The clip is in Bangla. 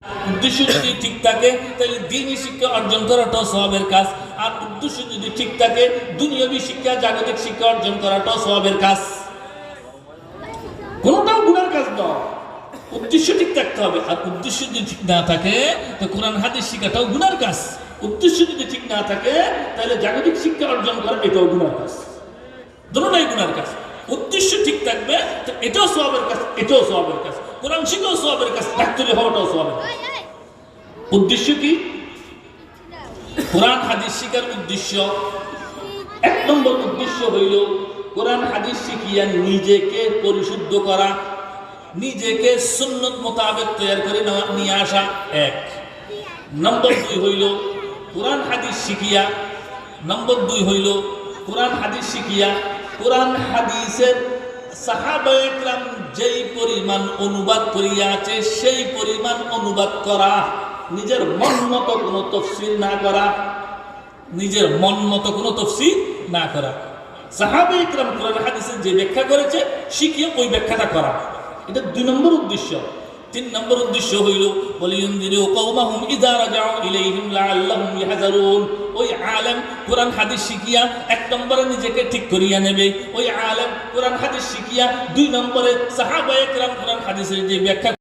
উদ্দেশ্য যদি ঠিক থাকে তাহলে দ্বীনি শিক্ষা অর্জন করাটাও সওয়াবের কাজ, আর উদ্দেশ্য যদি ঠিক থাকে দুনিয়াবী শিক্ষা জাগতিক শিক্ষা অর্জন করাটাও সওয়াবের কাজ। কোনটাও গুনার কাজ নয়, উদ্দেশ্য ঠিক থাকতে হবে। আর উদ্দেশ্য যদি ঠিক না থাকে তো কোরআন হাদিস শিক্ষাটাও গুনার কাজ। উদ্দেশ্য যদি ঠিক না থাকে তাহলে জাগতিক শিক্ষা অর্জন করা এটাও গুনার কাজ, দুটোটাই গুনার কাজ। উদ্দেশ্য ঠিক থাকবে তো এটাও সওয়াবের কাজ, এটাও সওয়াবের কাজ। কোরআন শিখাও সওয়াবের কাজ, ডাক্তারি হওয়াটাও সওয়াবের কাজ। উদ্দেশ্য কি? কোরআন হাদিস শিখার উদ্দেশ্য, এক নম্বর উদ্দেশ্য হইল কোরআন হাদিস শিখিয়া নিজেকে পরিশুদ্ধ করা, নিজেকে সুন্নত মোতাবেক তৈরি করে নিয়ে আসা এক। নম্বর দুই হইল কোরআন হাদিস শিখিয়া, নম্বর দুই হইল কোরআন হাদিস শিখিয়া কোরআন হাদিসের সাহাবায়ে কেরাম যেই পরিমাণ অনুবাদ করিয়া আছে সেই পরিমাণ অনুবাদ করা, নিজের মন মতো কোনো তাফসীর না করা, নিজের মন মতো কোনো তাফসীর না করা। সাহাবায়ে কেরাম কোরআন হাদিসের যে ব্যাখ্যা করেছে শিখিয়ে ওই ব্যাখ্যাটা করা, এটা দুই নম্বর উদ্দেশ্য। তিন নম্বর উদ্দেশ্য হইল ওয়ালিয়ুনযিরু কওমাহুম ইযা রাজাউ ইলাইহিম লাআল্লাহুম ইয়াহযারুন। ওই আলেম কোরআন হাদিস শিখিয়া এক নম্বরে নিজেকে ঠিক করিয়া নেবে, ওই আলেম কোরআন হাদিস শিখিয়া দুই নম্বরে সাহাবায়ে কেরাম কোরআন হাদিসের যে ব্যাখ্যা